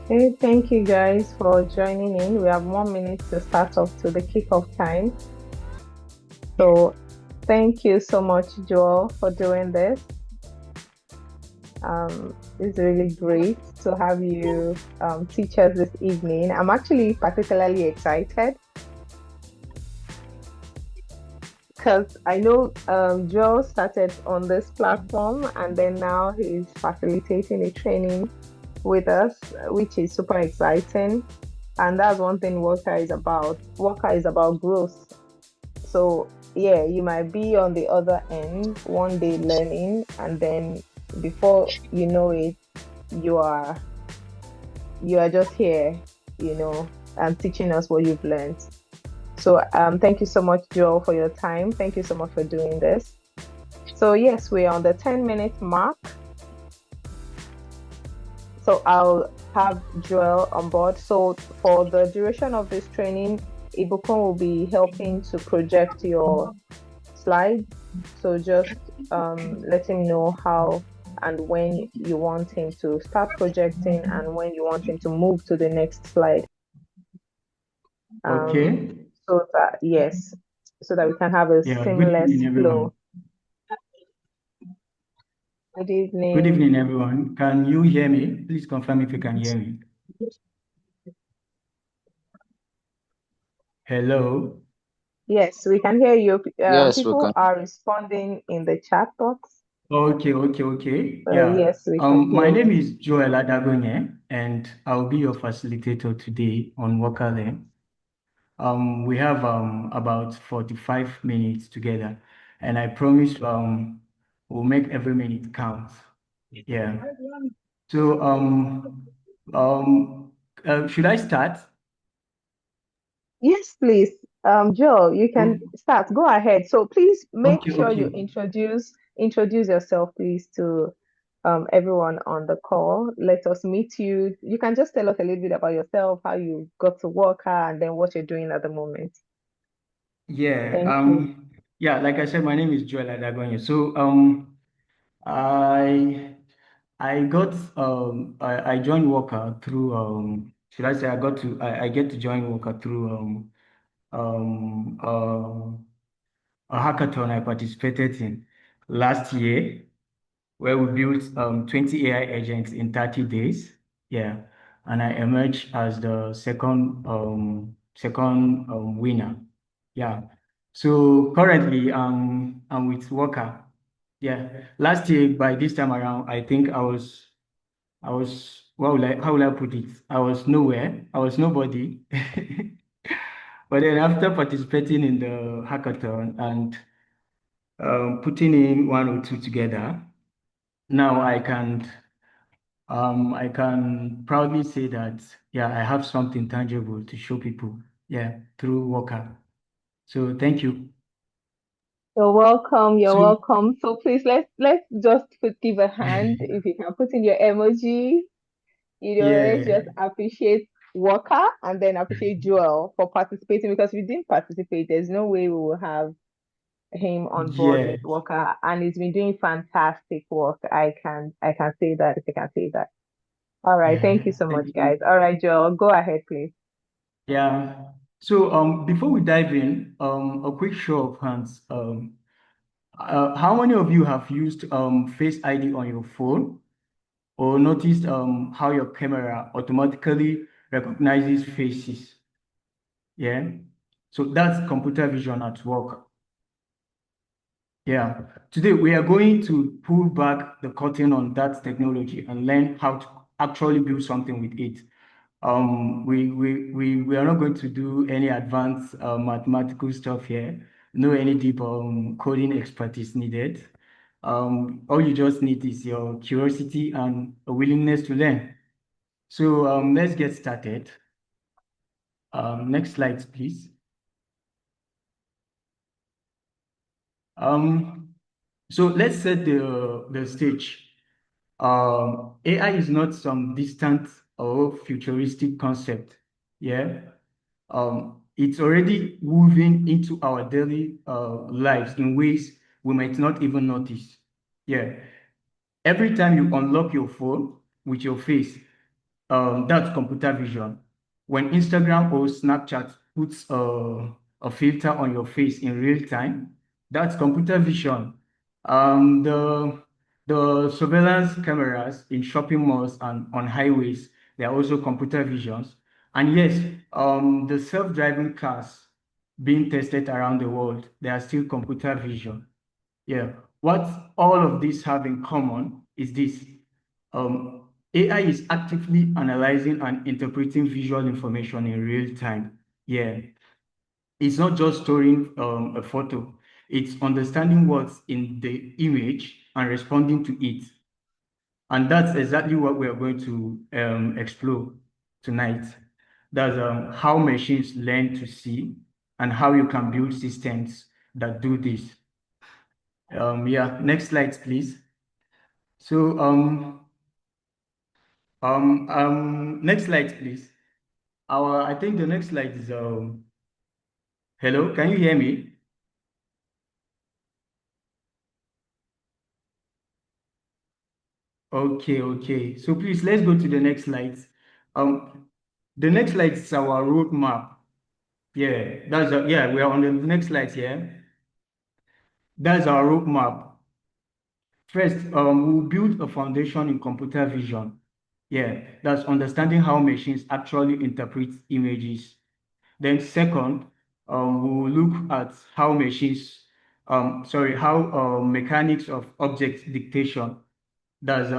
Hey, thank you guys for joining in. We have 1 minute to start off to the kickoff time. So thank you so much, Joel, for doing this. It's really great to have you teach us this evening. I'm actually particularly excited because I know Joel started on this platform and then now he's facilitating a training with us, which is super exciting. And that's one thing Wokkah is about. Wokkah is about growth. So yeah, you might be on the other end one day learning, and then before you know it, you are you are just here, and teaching us what you've learned. So thank you so much, Joe, for your time. Thank you so much for doing this. So yes, we're on the 10-minute mark. So I'll have Joel on board. So for the duration of this training, Ibukun will be helping to project your slides. So just let him know how and when you want him to start projecting and when you want him to move to the next slide. Um, Okay. so that, yes, so that we can have a Yeah. Good seamless evening, everyone. flow. Good Good evening. evening, everyone. Can you hear me? Please confirm if you can hear me. Hello. Yes, we can hear you. Yes, we People can. are responding in the chat box. Okay. So Yeah. yes, we can hear My name you. is Joel Adagonye, and I'll be your facilitator today on Wokkah AI. We have about 45 minutes together, and I promise we'll make every minute count. Yeah. So um should I start? Yes, please. Joe, you can start. Go ahead. So please make sure you Okay. introduce yourself, please, to everyone on the call. Let us meet you. You can just tell us a little bit about yourself, how you got to work, and then what you're doing at the moment. Yeah, Thank you. like I said, my name is Joel Adagonye. So I I got I joined Wokkah through should I say I get to join Wokkah through um a hackathon I participated in last year, where we built 20 AI agents in 30 days. Yeah. And I emerged as the second winner. Yeah. So currently I'm with Wokkah. Yeah. Last year by this time around, I think I was how will I put it? I was nowhere. I was nobody. But then after participating in the hackathon and putting in one or two together, now I can proudly say that, yeah, I have something tangible to show people, yeah, through Wokkah. So thank you. You're welcome. You're So welcome. So please let's just give a hand. If you can put in your emoji, let's yeah, just appreciate Walker and then appreciate Joel for participating because if you didn't participate, there's no way we will have him on board yeah, with Walker, and he's been doing fantastic work. I can say that if I can say that. All right, thank yeah. you so Thank much, guys. you. All right, Joel, go ahead, please. Yeah. So before we dive in, a quick show of hands. How many of you have used Face ID on your phone or noticed how your camera automatically recognizes faces? Yeah. So that's computer vision at work. Yeah. Today we are going to pull back the curtain on that technology and learn how to actually build something with it. We are not going to do any advanced mathematical stuff here. No any deep coding expertise needed. All you just need is your curiosity and a willingness to learn. So let's get started. Next slide, please. Um, so let's set the stage. AI is not some distant or futuristic concept. Yeah. It's already moving into our daily lives in ways we might not even notice. Yeah. Every time you unlock your phone with your face, That's computer vision. When Instagram or Snapchat puts a filter on your face in real time, that's computer vision. The surveillance cameras in shopping malls and on highways, they are also computer visions. And yes, the self-driving cars being tested around the world, they are still computer vision. Yeah. What all of these have in common is this. AI is actively analyzing and interpreting visual information in real time. Yeah. It's not just storing a photo, it's understanding what's in the image and responding to it. And that's exactly what we are going to explore tonight. That's how machines learn to see and how you can build systems that do this. Yeah, next slide, please. So, next slide, please. I think the next slide is, hello, can you hear me? Okay, okay. So please, let's go to the next slide. Um, the next slide is our roadmap. Yeah, we are on the next slide here. That's our roadmap. First, we'll build a foundation in computer vision. Yeah, that's understanding how machines actually interpret images. Then second, we will look at how how mechanics of object dictation, that's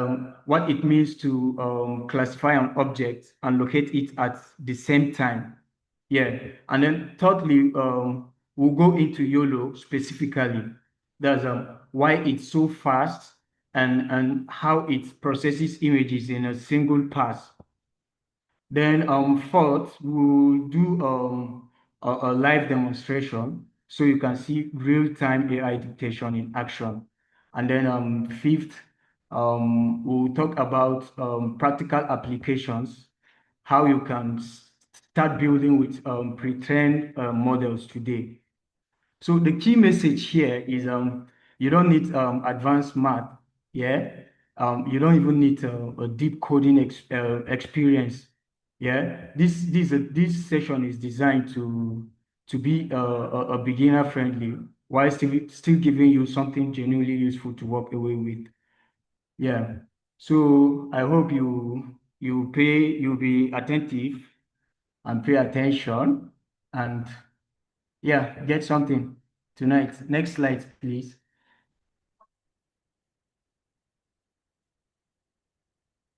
what it means to classify an object and locate it at the same time. Yeah, and then thirdly, we'll go into YOLO specifically. That's why it's so fast and how it processes images in a single pass. Then fourth, we'll do a live demonstration so you can see real-time AI dictation in action. And then fifth, we'll talk about practical applications, how you can start building with pre-trained models today. So the key message here is you don't need advanced math, yeah. You don't even need a deep coding experience, yeah. This session is designed to be a beginner friendly while still giving you something genuinely useful to walk away with, yeah. So I hope you'll be attentive and pay attention and yeah, get something tonight. Next slide, please.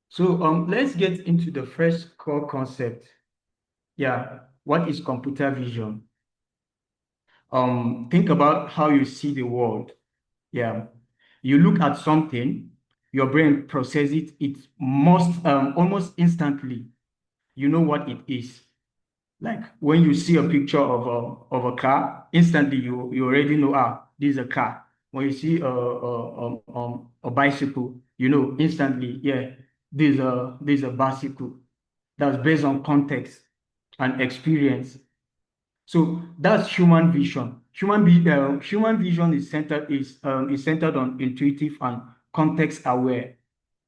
So let's get into the first core concept. Yeah, what is computer vision? Think about how you see the world. Yeah, you look at something, your brain processes it. It must almost instantly. You know what it is. Like when you see a picture of a car, instantly you already know, this is a car. When you see a bicycle, you know instantly, yeah, this is a bicycle. That's based on context and experience. So that's human vision. Human vision is centered on intuitive and context aware.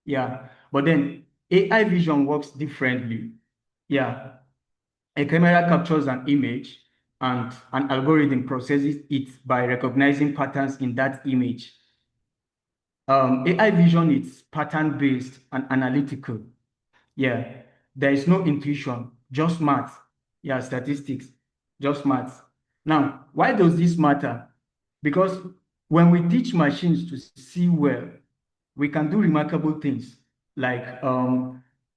Yeah, but then AI vision works differently. Yeah, a camera captures an image and an algorithm processes it by recognizing patterns in that image. AI vision is pattern based and analytical. Yeah, there is no intuition, just math. Yeah, statistics, just math. Now, why does this matter? Because when we teach machines to see well, we can do remarkable things like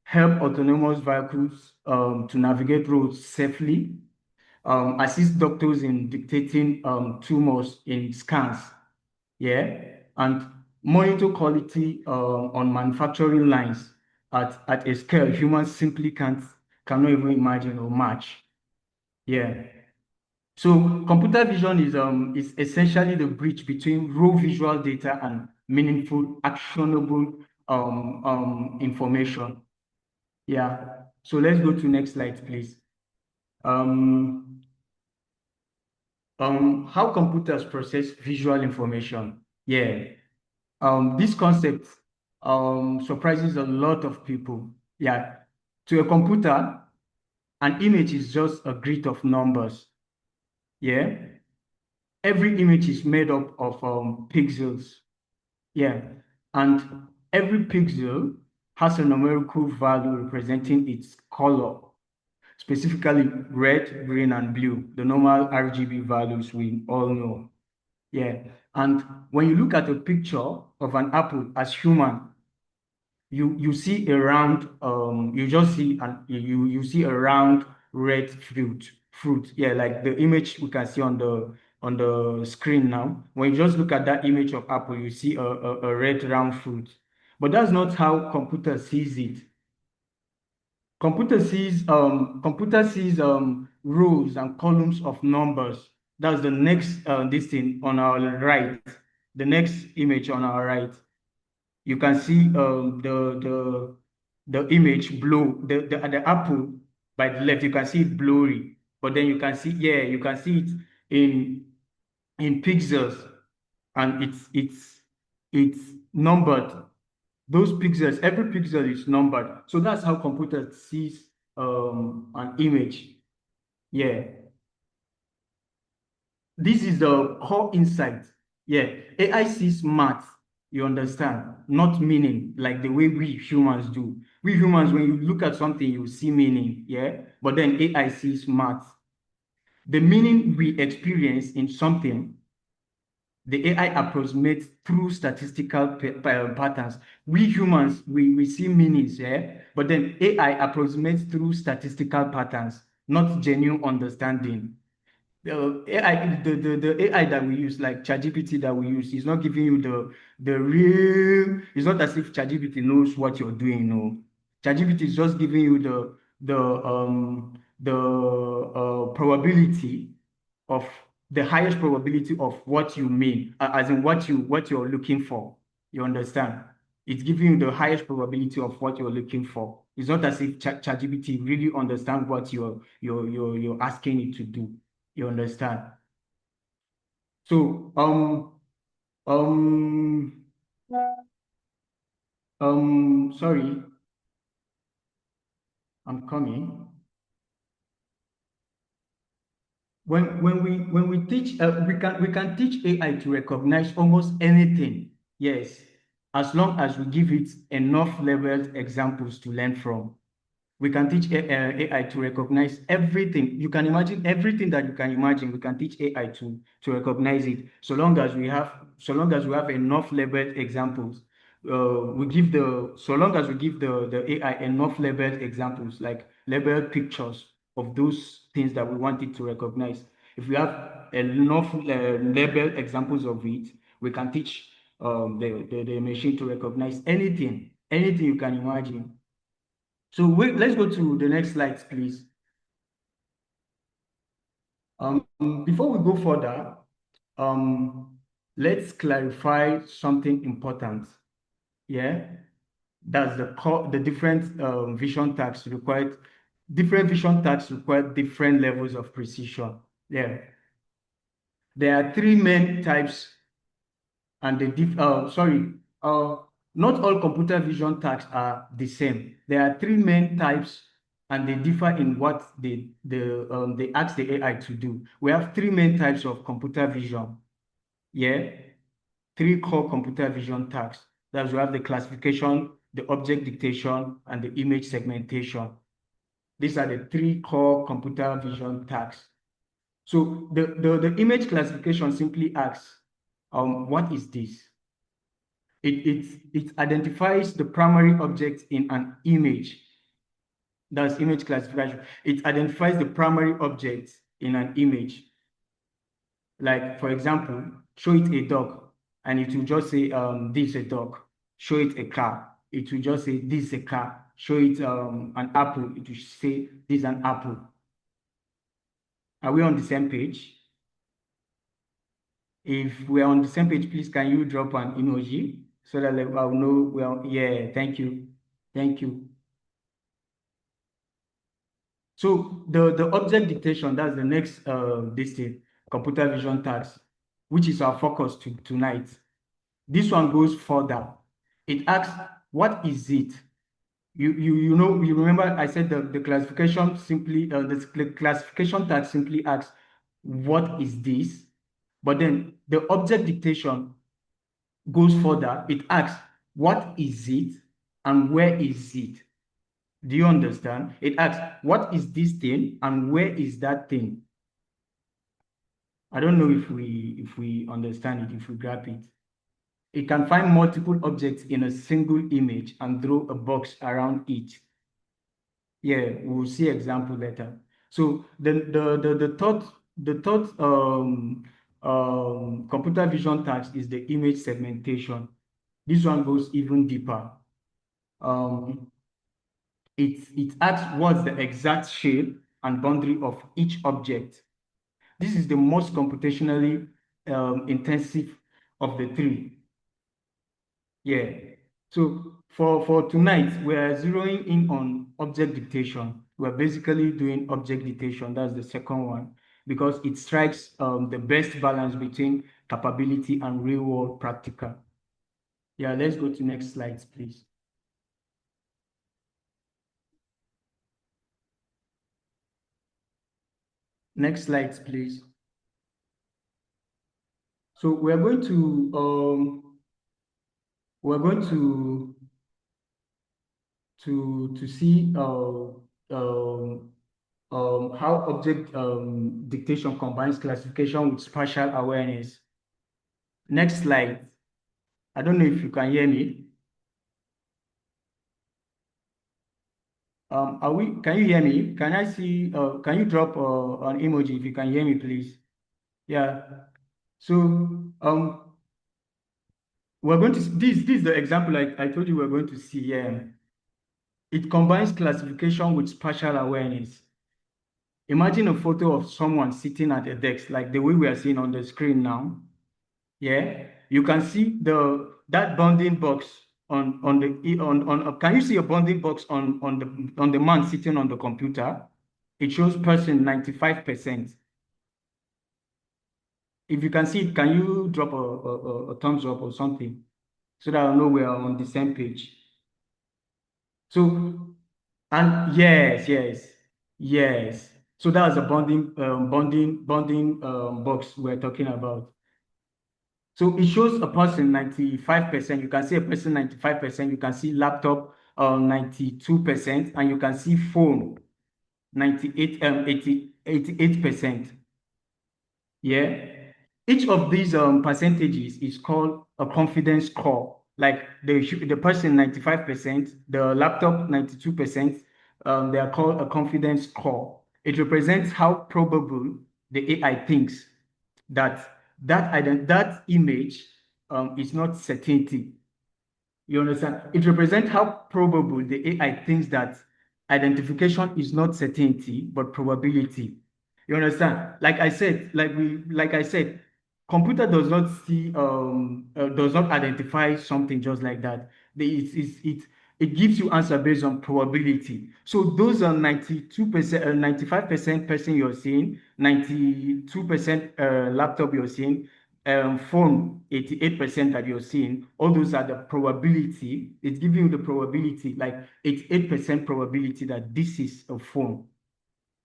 help autonomous vehicles to navigate roads safely, assist doctors in dictating tumors in scans, yeah, and monitor quality on manufacturing lines at a scale humans simply cannot even imagine or match. Yeah. So computer vision is essentially the bridge between raw visual data and meaningful, actionable information. Yeah. So let's go to next slide, please. Um, how computers process visual information. Yeah. This concept surprises a lot of people. Yeah. To a computer, an image is just a grid of numbers. Yeah. Every image is made up of pixels. Yeah. And every pixel has a numerical value representing its color, specifically red, green, and blue, the normal RGB values we all know. Yeah. And when you look at a picture of an apple as human, you see a round you just see an you see a round red fruit, yeah, like the image we can see on the screen now. When you just look at that image of apple, you see a red round fruit, but that's not how computer sees it. Computer sees rows and columns of numbers. That's the next this thing on our right, the next image on our right. You can see the image blue, the apple by the left. You can see it blurry, but then you can see, yeah, you can see it in pixels, and it's numbered. Those pixels, every pixel is numbered. So that's how computer sees an image. Yeah, this is the core insight. Yeah, AI sees math, you understand, not meaning like the way we humans do. We humans, when you look at something, you see meaning, yeah? But then AI sees math. The meaning we experience in something, the AI approximates through statistical patterns. We humans, we see meanings, yeah? But then AI approximates through statistical patterns, not genuine understanding. The AI, the AI that we use, like ChatGPT that we use, is not giving you the real. It's not as if ChatGPT knows what you're doing. No, ChatGPT is just giving you the probability of the highest probability of what you mean, as in what you're looking for. You understand? It's giving you the highest probability of what you're looking for. It's not as if ChatGPT really understands what you're asking it to do. You understand? So, um, sorry, I'm coming. When we teach, we can teach AI to recognize almost anything. Yes, as long as we give it enough labeled examples to learn from. We can teach AI to recognize everything. You can imagine everything that you can imagine. We can teach AI to recognize it. So long as we have enough labeled examples. So long as we give the AI enough labeled examples, like labeled pictures of those things that we want it to recognize. If we have enough labeled examples of it, we can teach the machine to recognize anything you can imagine. So let's go to the next slide, please. Before we go further, um, let's clarify something important. Yeah, that's the different vision tags required. Different vision tags require different levels of precision. Yeah, there are three main types, and uh, not all computer vision tasks are the same. There are three main types, and they differ in what they ask the AI to do. We have three main types of computer vision. Yeah, three core computer vision tasks. That's we have the classification, the object dictation, and the image segmentation. These are the three core computer vision tasks. So the image classification simply asks, what is this? It identifies the primary object in an image. That's image classification. It identifies the primary object in an image. Like, for example, show it a dog, and it will just say, this is a dog. Show it a car. It will just say, this is a car. Show it an apple. It will say, this is an apple. Are we on the same page? If we're on the same page, please can you drop an emoji so that like, I'll know, well, yeah, thank you. Thank you. So the object dictation, that's the next this thing, computer vision task, which is our focus tonight. This one goes further. It asks, what is it? You remember I said the classification simply the classification tag simply asks what is this, but then the object dictation goes further. It asks what is it and where is it. Do you understand? It asks what is this thing and where is that thing. I don't know if we understand it, if we grab it. It can find multiple objects in a single image and throw a box around each. Yeah, we'll see example later. So the third computer vision task is the image segmentation. This one goes even deeper. Um, it asks what's the exact shape and boundary of each object. This is the most computationally intensive of the three. Yeah. So for tonight, we're zeroing in on object dictation. We're basically doing object dictation. That's the second one because it strikes the best balance between capability and real world practical. Yeah, let's go to next slides, please. Next slides, please. So we're going to see how object dictation combines classification with spatial awareness. Next slide. I don't know if you can hear me. Can you hear me? Can I see, can you drop an emoji if you can hear me, please? Yeah. So, we're going to, this is the example I told you we're going to see here. It combines classification with spatial awareness. Imagine a photo of someone sitting at a desk, like the way we are seeing on the screen now. Yeah, you can see that bounding box on the on can you see a bounding box on the man sitting on the computer? It shows person 95%. If you can see it, can you drop a thumbs up or something so that I know we are on the same page? So, and yes. So that's a bonding box we're talking about. So it shows a person 95%. You can see a person 95%. You can see laptop 92%, and you can see phone 88%. Yeah. Each of these percentages is called a confidence score. Like the person 95%, the laptop 92%, they are called a confidence score. It represents how probable the AI thinks that that image is not certainty. You understand? It represents how probable the AI thinks that identification is not certainty but probability. You understand? Like I said, computer does not see does not identify something just like that. It gives you answer based on probability. So those are 92%, 95% person you're seeing, 92% laptop you're seeing, phone 88% that you're seeing, all those are the probability. It's giving you the probability, like 88% probability that this is a phone.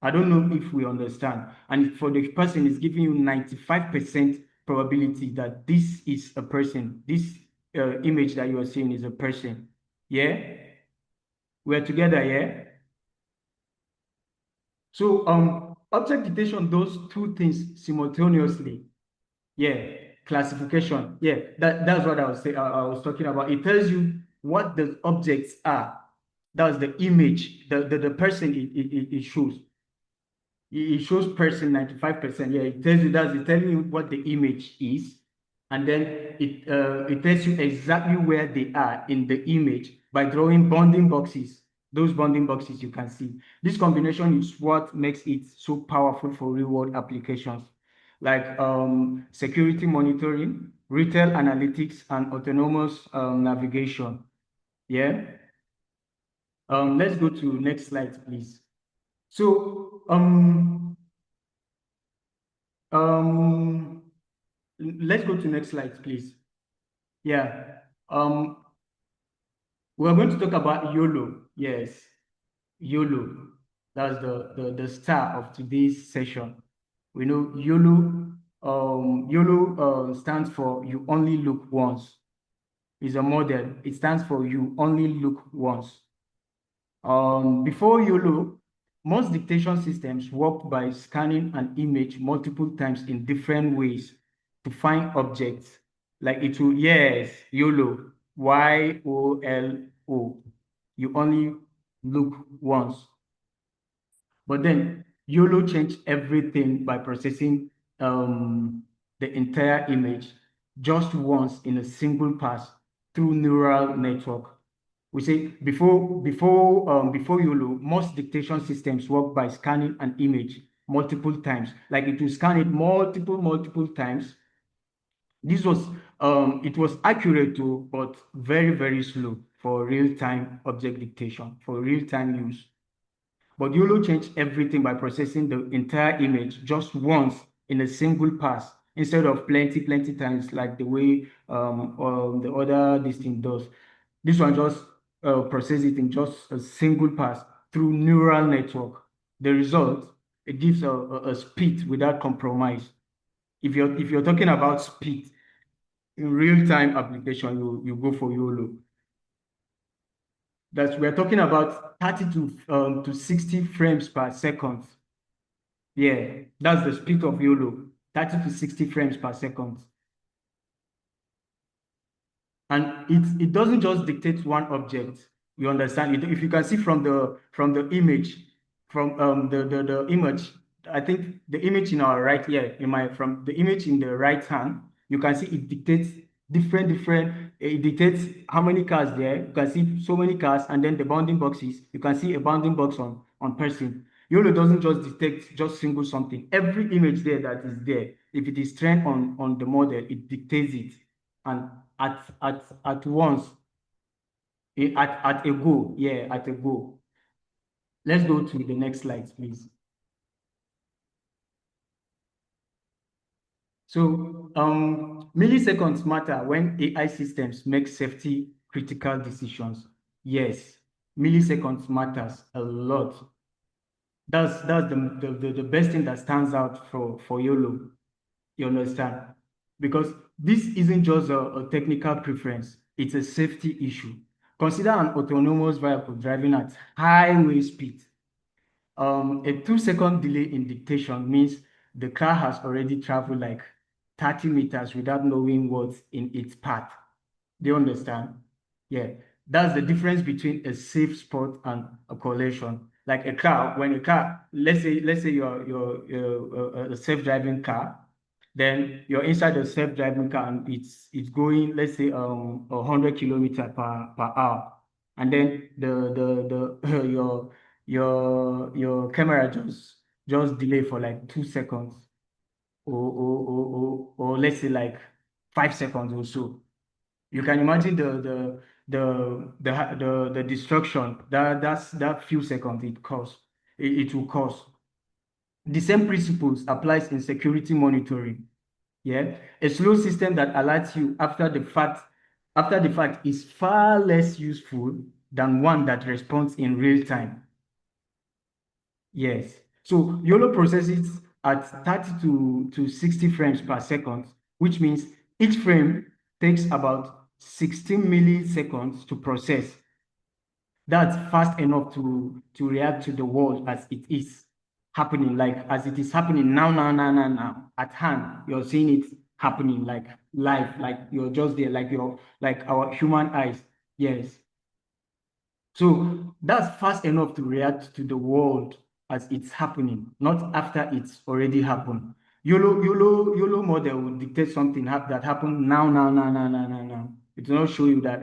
I don't know if we understand. And for the person, it's giving you 95% probability that this is a person. This image that you are seeing is a person. Yeah? We're together, yeah? So object detection does two things simultaneously. Yeah, classification. Yeah, that's what I was talking about. It tells you what the objects are. That's the image, the person it shows. It shows person 95%. Yeah, it tells you that it's telling you what the image is, and then it tells you exactly where they are in the image by drawing bounding boxes. Those bounding boxes you can see. This combination is what makes it so powerful for real-world applications like security monitoring, retail analytics, and autonomous navigation. Yeah. Let's go to next slide, please. So um, let's go to next slide, please. Yeah. Um, We're going to talk about YOLO. Yes, YOLO. That's the star of today's session. We know YOLO. YOLO stands for you only look once. Is a model. It stands for you only look once. Before YOLO, most dictation systems worked by scanning an image multiple times in different ways to find objects. Like it will, yes, YOLO, YOLO. You only look once. But then YOLO changed everything by processing the entire image just once in a single pass through neural network. We say before YOLO, most dictation systems work by scanning an image multiple times. Like it will scan it multiple times. This was it was accurate too, but very slow for real-time object dictation, for real-time use. But YOLO changed everything by processing the entire image just once in a single pass instead of plenty times like the way the other this thing does. This one just process it in just a single pass through neural network. The result, it gives a speed without compromise. If you're talking about speed in real-time application, you go for YOLO. That we're talking about 30 to 60 frames per second. Yeah, that's the speed of YOLO, 30 to 60 frames per second. And it doesn't just dictate one object. You understand? If you can see from the image, from the image, I think the image in our right here, from the image in the right hand, you can see it dictates different. It dictates how many cars there. You can see so many cars, and then the bounding boxes. You can see a bounding box on person. YOLO doesn't just detect just single something. Every image there that is there, if it is trained on the model, it dictates it. And at once, at a go, yeah, at a go. Let's go to the next slide, please. So milliseconds matter when AI systems make safety critical decisions. Yes, milliseconds matters a lot. That's the best thing that stands out for YOLO. You understand? Because this isn't just a technical preference, it's a safety issue. Consider an autonomous vehicle driving at highway speed. A 2-second delay in dictation means the car has already traveled like 30 meters without knowing what's in its path. Do you understand? Yeah, that's the difference between a safe spot and a collision. Like a car, when a car, let's say you're a self-driving car, then you're inside a self-driving car and it's going, let's say 100 kilometers per hour, and then the your camera just delay for like 2 seconds, or let's say like 5 seconds or so. You can imagine the destruction that few seconds it will cause. The same principles applies in security monitoring. Yeah, a slow system that alerts you after the fact is far less useful than one that responds in real time. Yes. So YOLO processes at 30 to 60 frames per second, which means each frame takes about 16 milliseconds to process. That's fast enough to react to the world as it is happening, like as it is happening now, at hand. You're seeing it happening like live, like you're just there, like our human eyes. Yes. So that's fast enough to react to the world as it's happening, not after it's already happened. YOLO model will dictate something that happened now. It will not show you that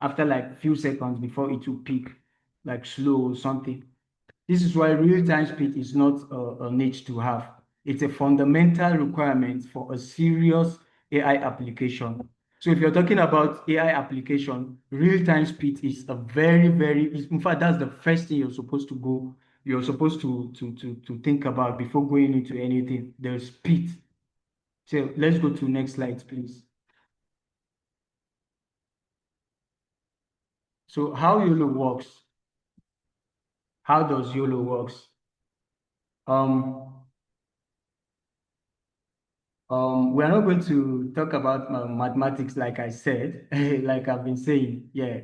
after like few seconds before it will peak, like slow or something. This is why real-time speed is not a need to have. It's a fundamental requirement for a serious AI application. So if you're talking about AI application, real-time speed is a in fact, that's the first thing you're supposed to think about before going into anything, the speed. So let's go to next slide, please. So how YOLO works? How does YOLO works? Um, we are not going to talk about mathematics, like I said, like I've been saying. Yeah.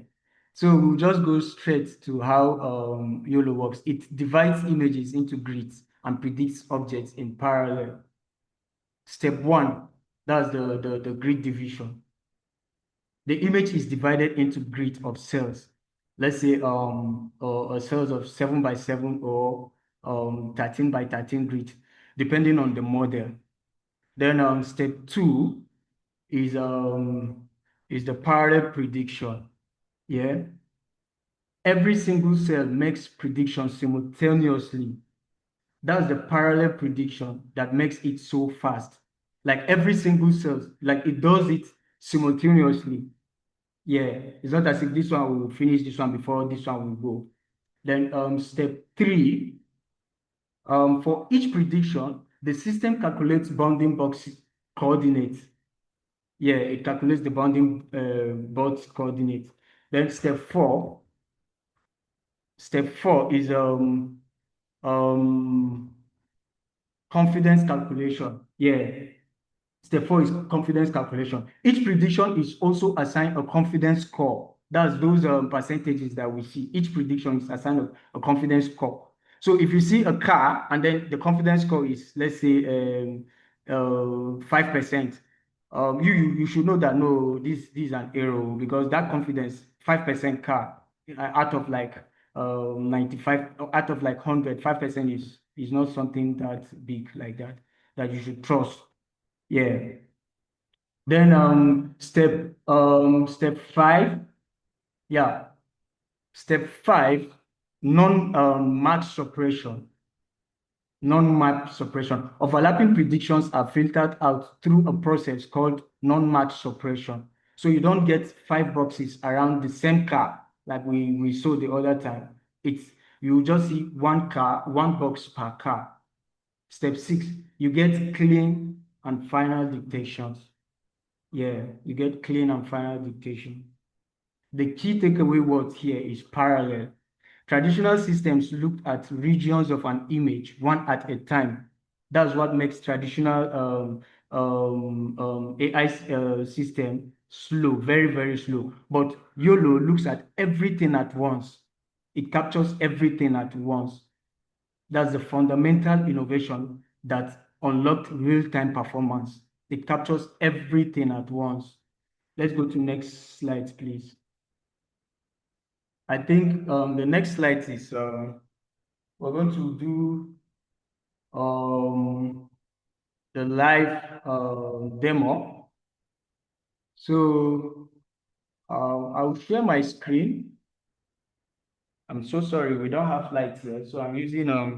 So we'll just go straight to how YOLO works. It divides images into grids and predicts objects in parallel. Step one, that's the grid division. The image is divided into grid of cells. Let's say cells of 7 by 7 or 13 by 13 grid, depending on the model. Then step two is the parallel prediction. Yeah. Every single cell makes predictions simultaneously. That's the parallel prediction that makes it so fast. Like every single cell, like it does it simultaneously. Yeah, it's not as if this one will finish this one before this one will go. Then step three, for each prediction, the system calculates bounding box coordinates. Yeah, it calculates the bounding box coordinates. Then step four is um confidence calculation. Yeah, step four is confidence calculation. Each prediction is also assigned a confidence score. That's those percentages that we see. Each prediction is assigned a confidence score. So if you see a car and then the confidence score is, let's say, 5%, you should know that no, this is an error because that confidence, 5% car out of like 95, out of like 100, 5% is not something that big like that you should trust. Yeah. Then step five, yeah. Step five, non-match suppression. Non-match suppression. Overlapping predictions are filtered out through a process called non-match suppression. So you don't get five boxes around the same car like we saw the other time. It's you just see one car, one box per car. Step six, you get clean and final dictations. Yeah, you get clean and final dictation. The key takeaway word here is parallel. Traditional systems looked at regions of an image one at a time. That's what makes traditional AI system slow, very, very slow. But YOLO looks at everything at once. It captures everything at once. That's the fundamental innovation that unlocked real-time performance. It captures everything at once. Let's go to next slide, please. I think the next slide is we're going to do the live demo. So I'll share my screen. I'm so sorry, we don't have lights here, so I'm using a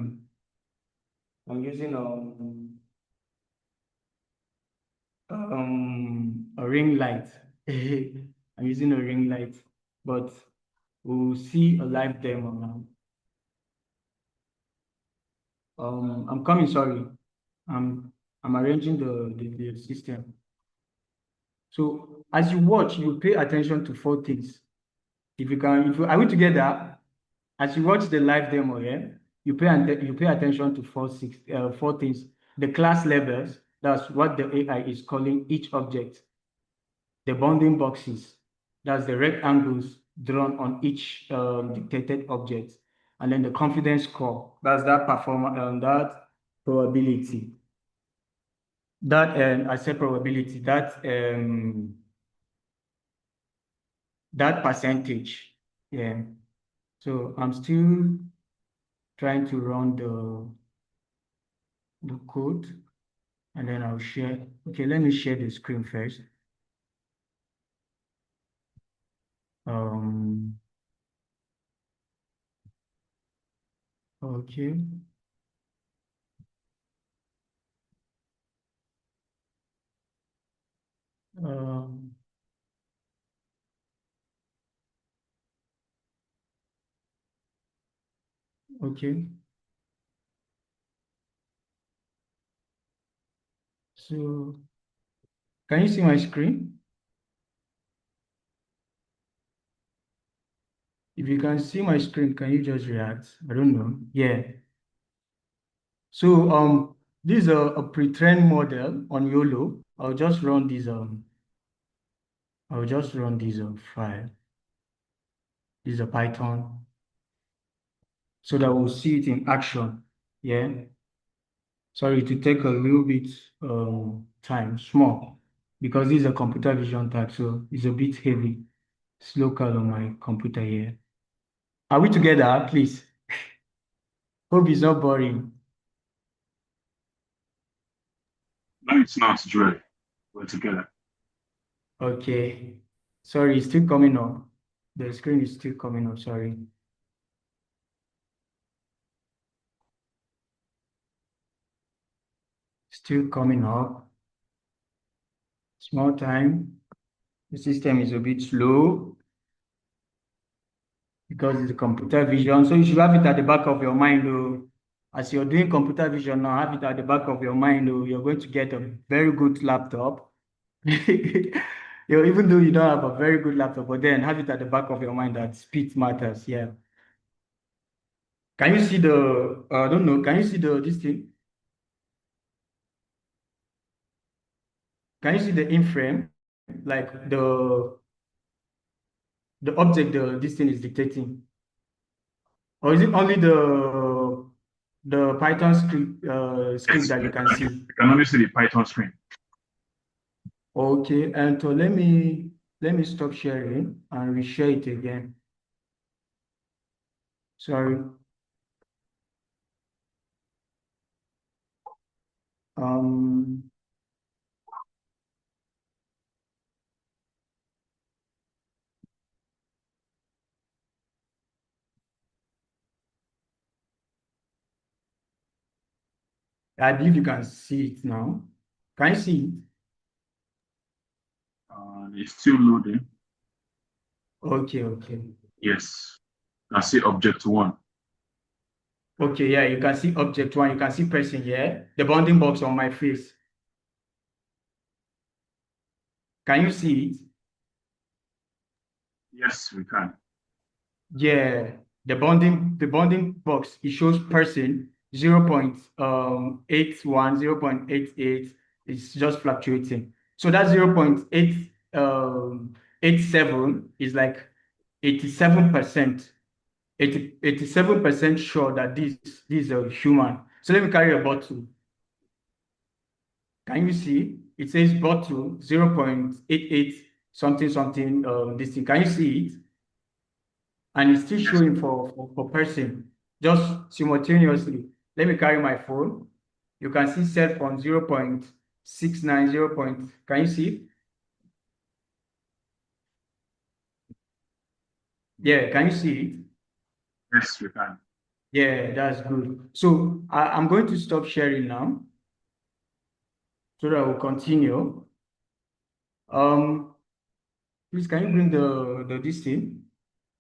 ring light. I'm using a ring light, but we'll see a live demo now. I'm coming, sorry. I'm arranging the system. So as you watch, you pay attention to four things. If you can, if you, are we together? As you watch the live demo here, you pay attention to four things. The class labels, that's what the AI is calling each object. The bounding boxes, that's the rectangles drawn on each dictated object. And then the confidence score, that's that performance, that probability. That I say probability, that percentage. Yeah. So I'm still trying to run the code and then I'll share. Okay, let me share the screen first. Um, okay. Um, okay. So can you see my screen? If you can see my screen, can you just react? I don't know. Yeah. So this is a pre-trained model on YOLO. I'll just run this file. This is a Python, so that we'll see it in action. Yeah. Sorry to take a little bit time, small, because this is a computer vision tag, so it's a bit heavy. It's local on my computer here. Are we together, please? Hope it's not boring. No, it's not, Dre. We're together. Okay. Sorry, it's still coming up. The screen is still coming up, sorry. Still coming up. Small time. The system is a bit slow because it's a computer vision. So you should have it at the back of your mind, though. As you're doing computer vision now, have it at the back of your mind, though. You're going to get a very good laptop. Even though you don't have a very good laptop, but then have it at the back of your mind that speed matters. Yeah. Can you see I don't know, can you see this thing? Can you see the in frame? Like the object this thing is dictating? Or is it only the Python script Yes, that you can see? I can only see the Python screen. Okay, and so let me stop sharing and reshare it again. Sorry. Um, I believe you can see it now. Can you see it? It's still loading. Okay, okay. Yes, I see object one. Okay, yeah, you can see object one, you can see person here, the bounding box on my face. Can you see it? Yes, we can. Yeah, the bounding box, it shows person 0.81, 0.88. It's just fluctuating. So that 0.87 is like 87%, 87% sure that this is a human. So let me carry a bottle. Can you see? It says bottle 0.88 something something this thing. Can you see it? And it's still Yes, showing for person just simultaneously. Let me carry my phone. You can see cell phone 0.69, 0. Can you see? Yeah, can you see it? yes, we can. Yeah, that's good. So I'm going to stop sharing now so that we'll continue. Um, please, can you bring the this thing?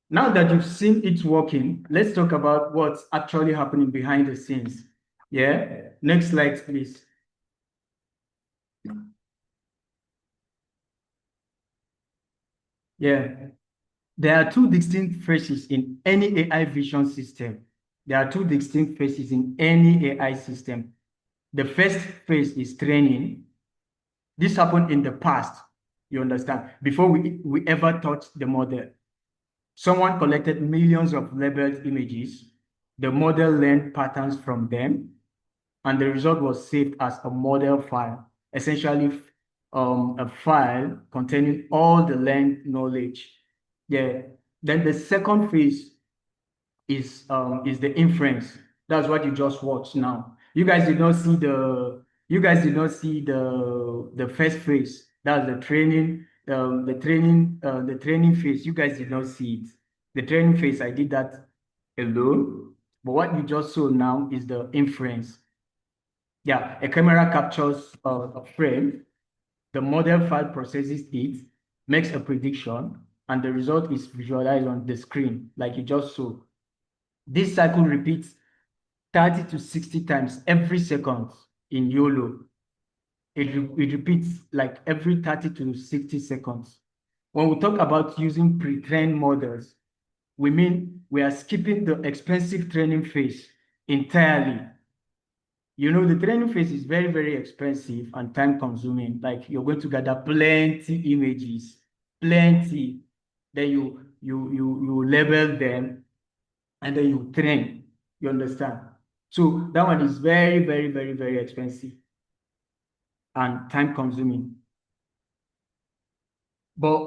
Now that you've seen it working, let's talk about what's actually happening behind the scenes. Yeah, next slide, please. Yeah, there are two distinct phases in any AI vision system. There are two distinct phases in any AI system. The first phase is training. This happened in the past, you understand, before we ever touched the model. Someone collected millions of labeled images. The model learned patterns from them, and the result was saved as a model file, essentially a file containing all the learned knowledge. Yeah. Then the second phase is the inference. That's what you just watched now. You guys did not see the first phase. That's the training phase. You guys did not see it. The training phase, I did that alone. But what you just saw now is the inference. Yeah, a camera captures a frame, the model file processes it, makes a prediction, and the result is visualized on the screen, like you just saw. This cycle repeats 30 to 60 times every second in YOLO. It repeats like every 30 to 60 seconds. When we talk about using pre-trained models, we mean we are skipping the expensive training phase entirely. You know, the training phase is very, very expensive and time consuming. Like you're going to gather plenty images, plenty. Then you label them and then you train. You understand? So that one is very, very, very, very expensive and time consuming. But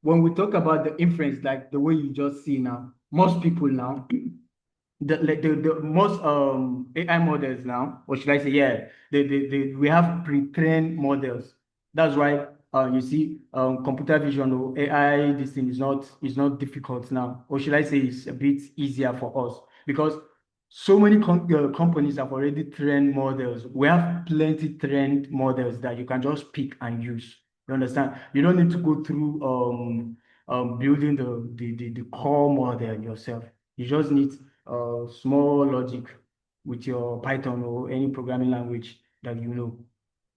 when we talk about the inference, like the way you just see now, most people now the most AI models now, or should I say, yeah, we have pre-trained models. That's why you see computer vision or AI, this thing is not difficult now, or should I say it's a bit easier for us because so many companies have already trained models. We have plenty trained models that you can just pick and use. You understand? You don't need to go through building the core model yourself. You just need small logic with your Python or any programming language that you know.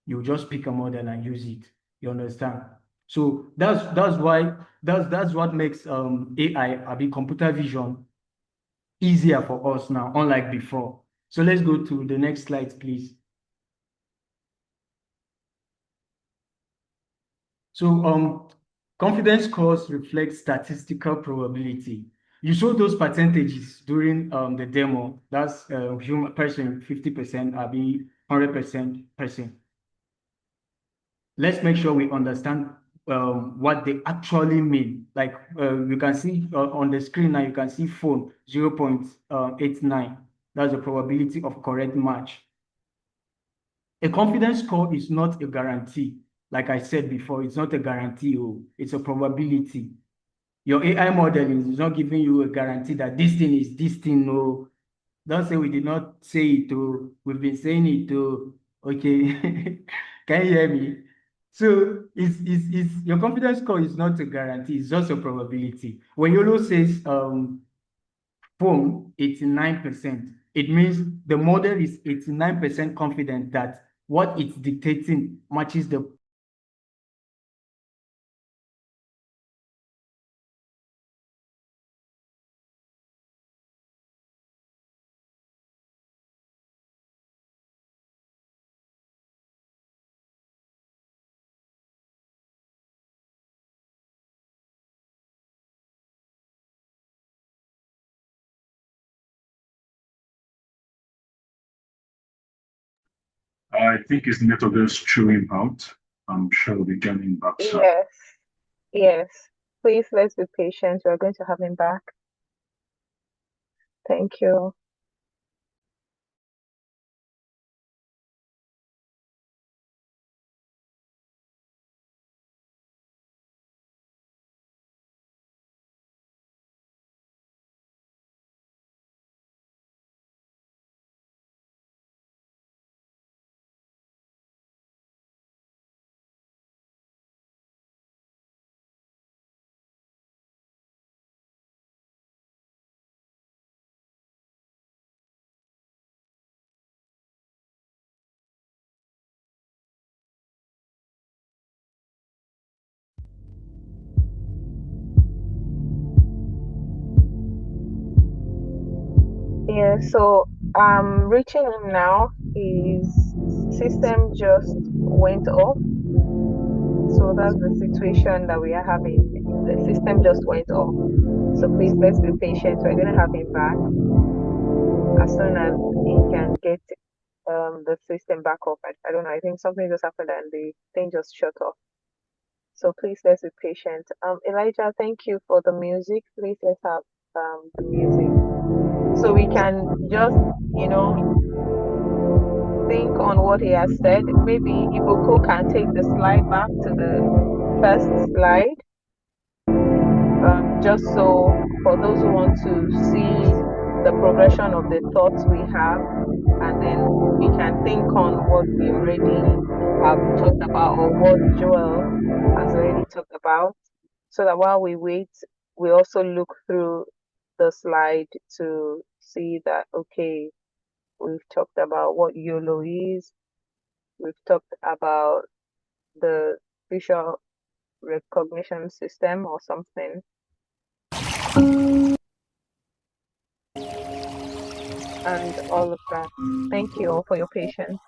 You just pick a model and use it. You understand? So that's what makes AI, I mean computer vision, easier for us now, unlike before. So let's go to the next slide, please. So confidence scores reflect statistical probability. You saw those percentages during the demo. That's human person 50%, be 100% person. Let's make sure we understand what they actually mean. Like you can see on the screen now, you can see phone 0.89. That's the probability of correct match. A confidence score is not a guarantee. Like I said before, it's not a guarantee. Oh, it's a probability. Your AI model is not giving you a guarantee that this thing is this thing. No, don't say we did not say it. Oh, we've been saying it. Oh, okay. Can you hear me? So it's your confidence score is not a guarantee. It's just a probability. When YOLO says phone 89%, it means the model is 89% confident that what it's dictating matches the I think his network just threw him out. I'm sure we'll be getting back soon. Yes, yes. Please, let's be patient. We're going to have him back. Thank you. Yeah, so I'm reaching him now. His system just went off. So that's the situation that we are having. The system just went off. So please, let's be patient. We're going to have him back as soon as he can get the system back up. I don't know. I think something just happened and the thing just shut off. So please, let's be patient. Elijah, thank you for the music. Please, let's have the music so we can just, think on what he has said. Maybe Iboko can take the slide back to the first slide, just so for those who want to see the progression of the thoughts we have, and then we can think on what we already have talked about or what Joel has already talked about, so that while we wait, we also look through the slide to see that, okay, we've talked about what YOLO is, we've talked about the visual recognition system or something. and all of that. Thank you all for your patience.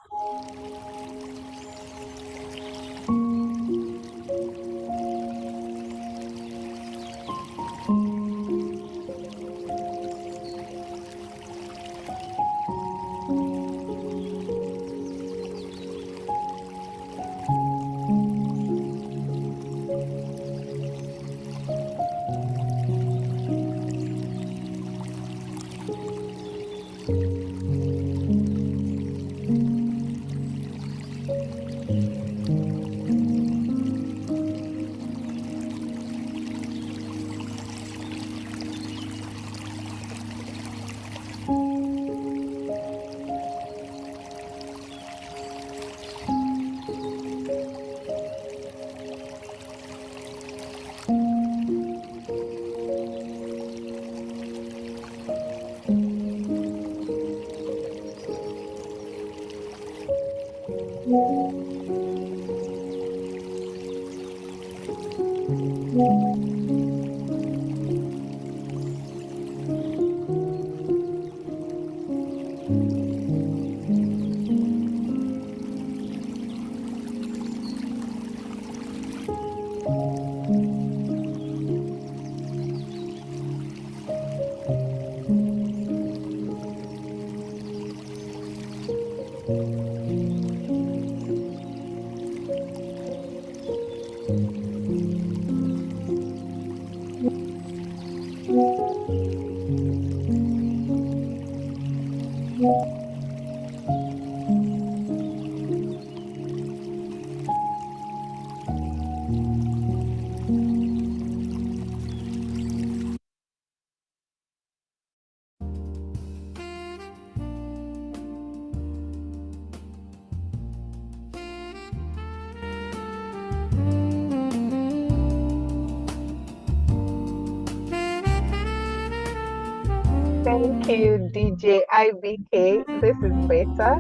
Thank you, DJ IBK. This is better.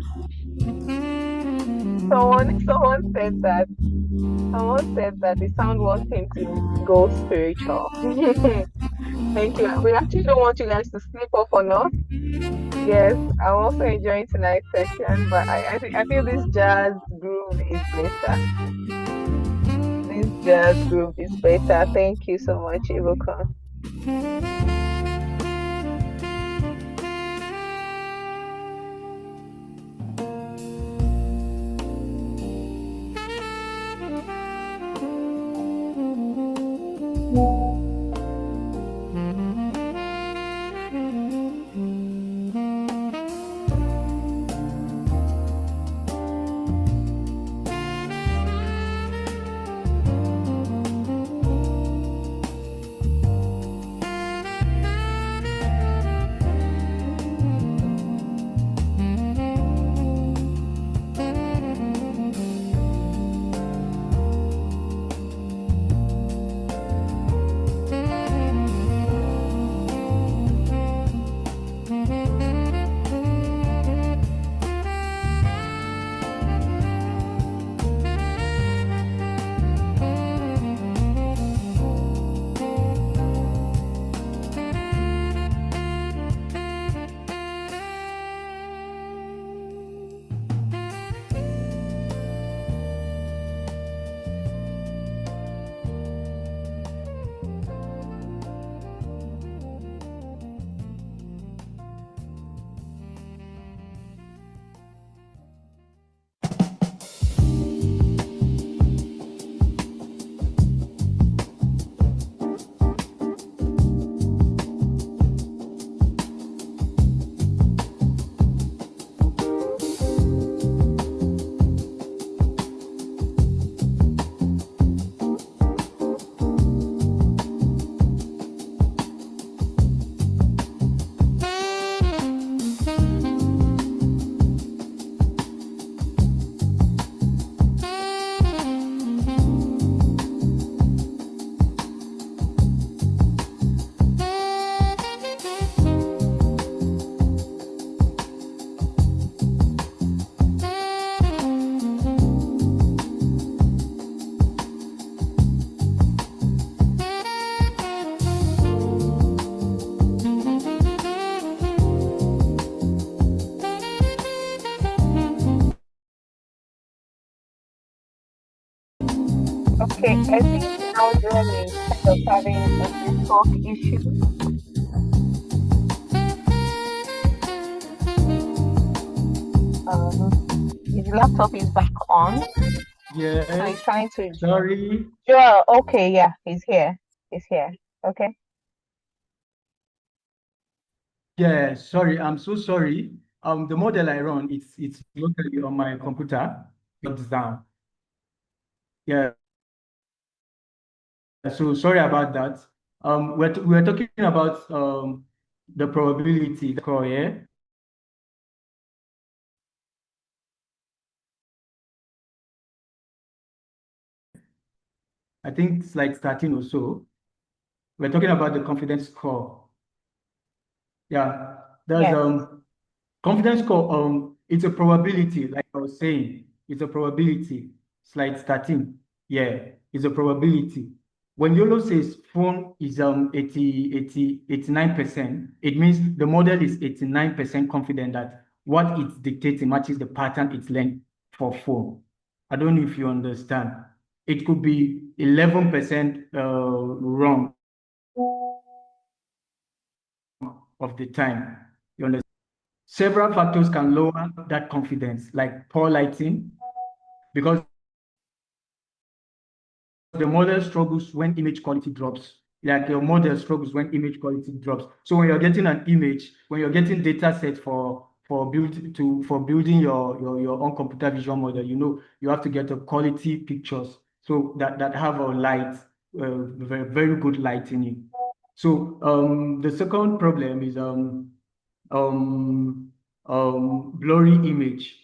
Someone said that. Someone said that the sound wants him to go spiritual. Thank you. We actually don't want you guys to sleep off on us. Yes, I'm also enjoying tonight's session, but I feel this jazz groove is better. This jazz groove is better. Thank you so much, Ibuka. Okay, I think now John is kind of having a network issue. Um, his laptop is back on, so he's Yes. trying to. Sorry. Joel, okay, yeah, he's here. He's here. Okay. Yeah, sorry. I'm so sorry. The model I run, it's locally on my computer. It's down. Yeah. So sorry about that. We're talking about the probability score, yeah. I think slide 13 or so. We're talking about the confidence score. Yeah, there's Yes. confidence score. It's a probability, like I was saying, it's a probability. Slide 13. Yeah, it's a probability. When YOLO says phone is 89%, it means the model is 89% confident that what it's dictating matches the pattern it's learned for phone. I don't know if you understand. It could be 11% wrong of the time. You understand? Several factors can lower that confidence, like poor lighting, because the model struggles when image quality drops. Like your model struggles when image quality drops. So when you're getting an image, when you're getting data set for building your own computer vision model, you know you have to get a quality pictures so that have a light, very good light in it. So the second problem is um, blurry image.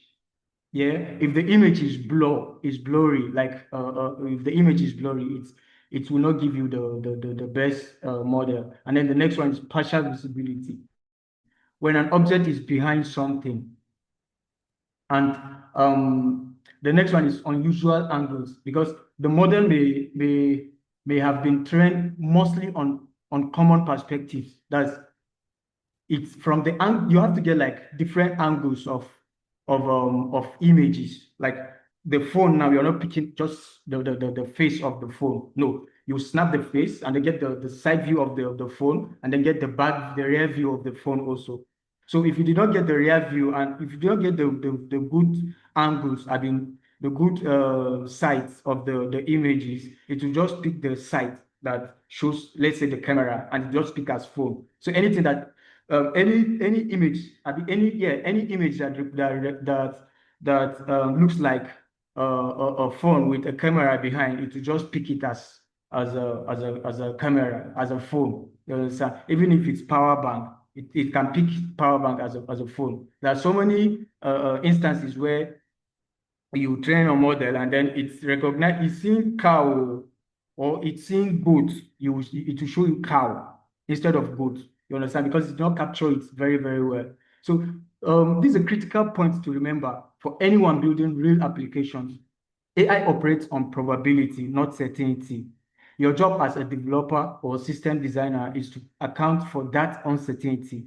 Yeah, if the image is blurry, like if the image is blurry, it will not give you the best model. And then the next one is partial visibility. When an object is behind something, and the next one is unusual angles, because the model may have been trained mostly on common perspectives. It's from the angle. You have to get like different angles of images. Like the phone now, you're not picking just the face of the phone. No, you snap the face and then get the side view of the phone, and then get the rear view of the phone also. So if you did not get the rear view, and if you do not get the good angles, I mean the good sides of the images, it will just pick the side that shows, let's say, the camera, and it just pick as phone. So anything that any image, any image that looks like a phone with a camera behind, it will just pick it as a camera, as a phone. You understand? Even if it's power bank, it can pick power bank as a phone. There are so many instances where you train a model and then it's seeing cow or it's seeing goat, it will show you cow instead of goat. You understand? Because it did not capture it very, very well. So this is a critical point to remember for anyone building real applications. AI operates on probability, not certainty. Your job as a developer or system designer is to account for that uncertainty,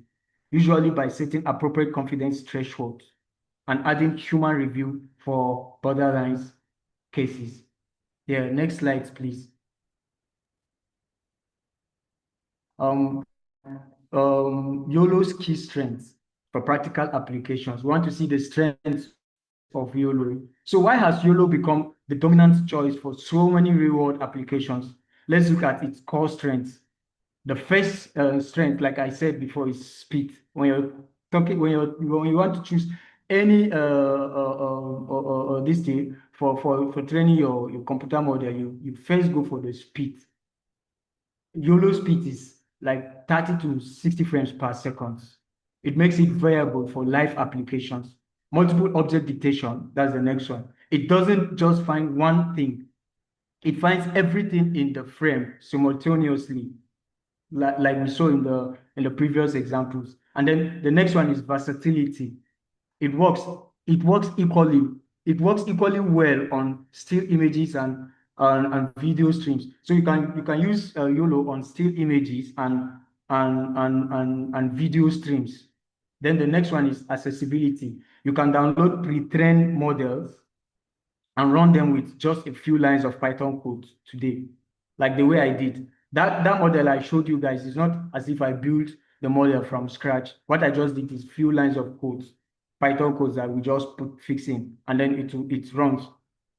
usually by setting appropriate confidence thresholds and adding human review for borderlines cases. Yeah, next slide, please. Um, YOLO's key strengths for practical applications. We want to see the strengths of YOLO. So why has YOLO become the dominant choice for so many real-world applications? Let's look at its core strengths. The first strength, like I said before, is speed. When you want to choose any this thing for training your computer model, you first go for the speed. YOLO speed is like 30 to 60 frames per second. It makes it viable for live applications. Multiple object dictation, that's the next one. It doesn't just find one thing, it finds everything in the frame simultaneously, like we saw in the previous examples. And then the next one is versatility. It works, it works equally, it works equally well on still images and video streams. So you can use YOLO on still images and video streams. Then the next one is accessibility. You can download pre-trained models and run them with just a few lines of Python code today, like the way I did. That model I showed you guys is not as if I built the model from scratch. What I just did is few lines of codes, Python codes that we just fix in, and then it runs.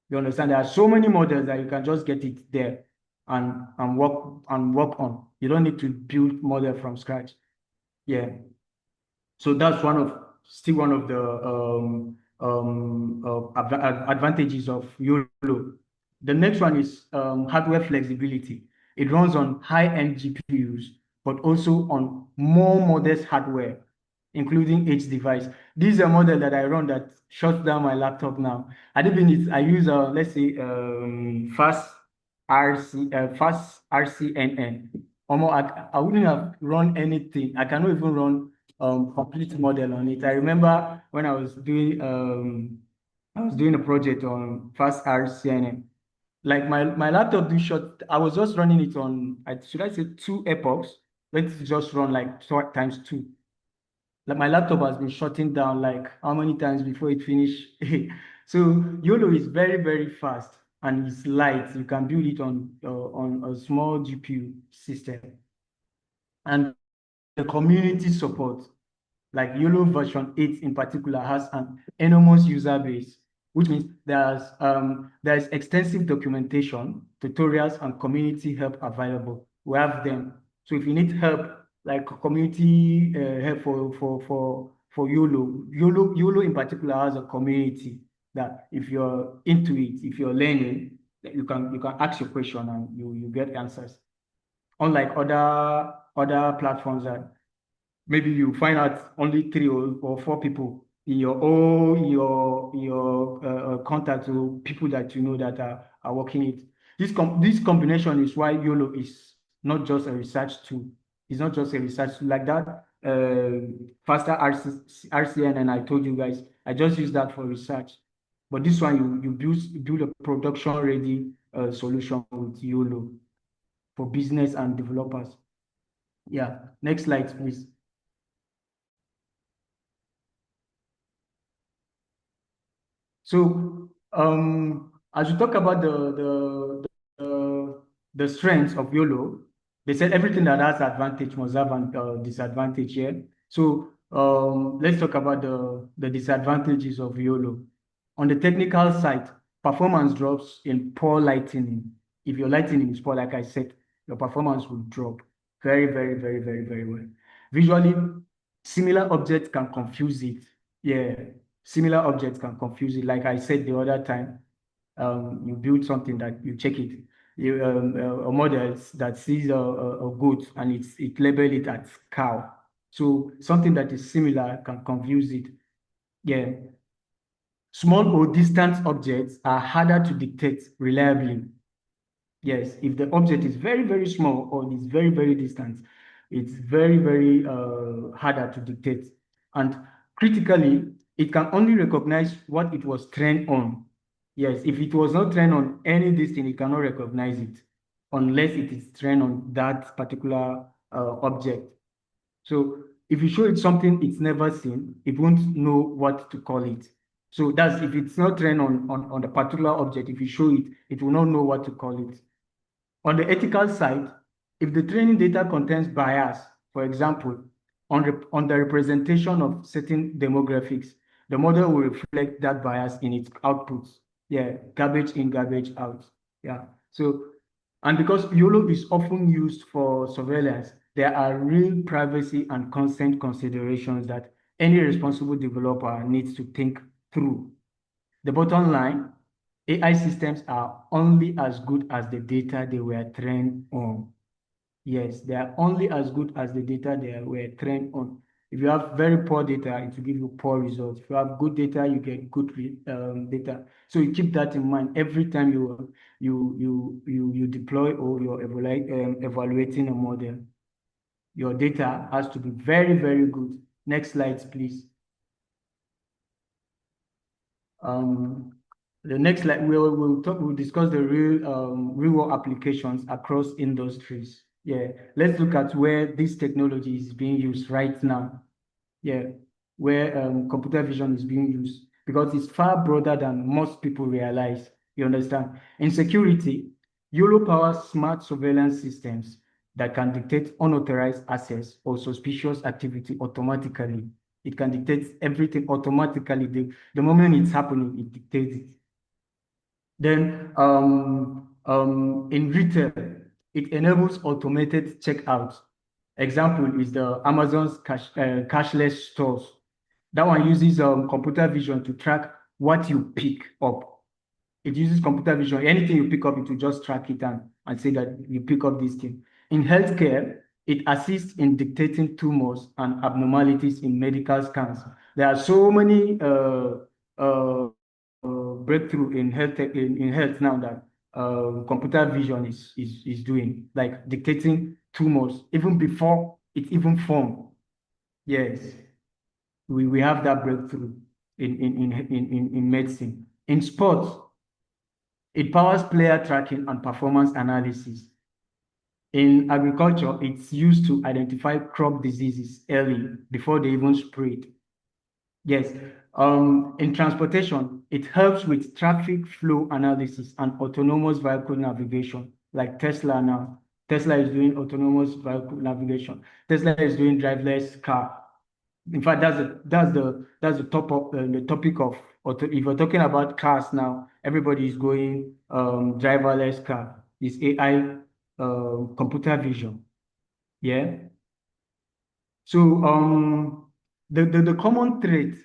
You understand? There are so many models that you can just get it there and work on. You don't need to build model from scratch. Yeah. So that's still one of the advantages of YOLO. The next one is hardware flexibility. It runs on high-end GPUs, but also on more modest hardware, including each device. This is a model that I run that shuts down my laptop now. I use let's say fast RCNN. I wouldn't have run anything. I cannot even run complete model on it. I remember when I was doing a project on fast RCNN. Like my laptop do short. I was just running it on should I say 2 epochs? Let's just run like times two. Like my laptop has been shutting down like how many times before it finish? So YOLO is very, very fast and it's light. You can build it on a small GPU system. And the community support, like YOLO version 8 in particular, has an enormous user base, which means there's extensive documentation, tutorials, and community help available. We have them. So if you need help, like community help for YOLO in particular has a community that if you're into it, if you're learning, you can ask your question and you get answers. Unlike other platforms that maybe you find out only 3 or 4 people in your contacts or people that you know that are working it. This combination is why YOLO is not just a research tool. It's not just a research tool like that. Faster RCN, and I told you guys, I just use that for research. But this one, you build a production ready solution with YOLO for business and developers. Yeah, next slide, please. So as we talk about the strengths of YOLO, they said everything that has advantage must have a disadvantage here. So let's talk about the disadvantages of YOLO. On the technical side, performance drops in poor lighting. If your lighting is poor, like I said, your performance will drop very, very, very, very, very well. Visually, similar objects can confuse it. Yeah, similar objects can confuse it. Like I said the other time, you build something that you check it. A model that sees a goat and it label it as cow. So something that is similar can confuse it. Yeah. Small or distant objects are harder to detect reliably. Yes, if the object is very, very small or is very, very distant, it's very, very harder to detect. And critically, it can only recognize what it was trained on. Yes, if it was not trained on any distance, it cannot recognize it unless it is trained on that particular object. So if you show it something it's never seen, it won't know what to call it. So that's if it's not trained on the particular object, if you show it, it will not know what to call it. On the ethical side, if the training data contains bias, for example, on the representation of certain demographics, the model will reflect that bias in its outputs. Yeah, garbage in, garbage out. Yeah. So, and because YOLO is often used for surveillance, there are real privacy and consent considerations that any responsible developer needs to think through. The bottom line, AI systems are only as good as the data they were trained on. Yes, they are only as good as the data they were trained on. If you have very poor data, it will give you poor results. If you have good data, you get good data. So you keep that in mind every time you deploy or you're evaluating a model. Your data has to be very, very good. Next slide, please. The next slide, we'll discuss the real world applications across industries. Yeah, let's look at where this technology is being used right now. Yeah, where computer vision is being used. because it's far broader than most people realize. You understand? In security, YOLO powers smart surveillance systems that can dictate unauthorized access or suspicious activity automatically. It can dictate everything automatically. The moment it's happening, it dictates it. Then in retail, it enables automated checkout. Example is the Amazon's cashless stores. That one uses computer vision to track what you pick up. It uses computer vision. Anything you pick up, it will just track it and say that you pick up this thing. In healthcare, it assists in dictating tumors and abnormalities in medical scans. There are so many uh, breakthrough in health now that computer vision is doing, like dictating tumors even before it even form. Yes, we have that breakthrough in medicine. In sports, it powers player tracking and performance analysis. In agriculture, it's used to identify crop diseases early before they even spread. Yes. In transportation, it helps with traffic flow analysis and autonomous vehicle navigation, like Tesla now. Tesla is doing autonomous vehicle navigation. Tesla is doing driverless car. In fact, that's the the topic of auto. If you're talking about cars now, everybody is going driverless car. It's AI, computer vision. Yeah. So the common trait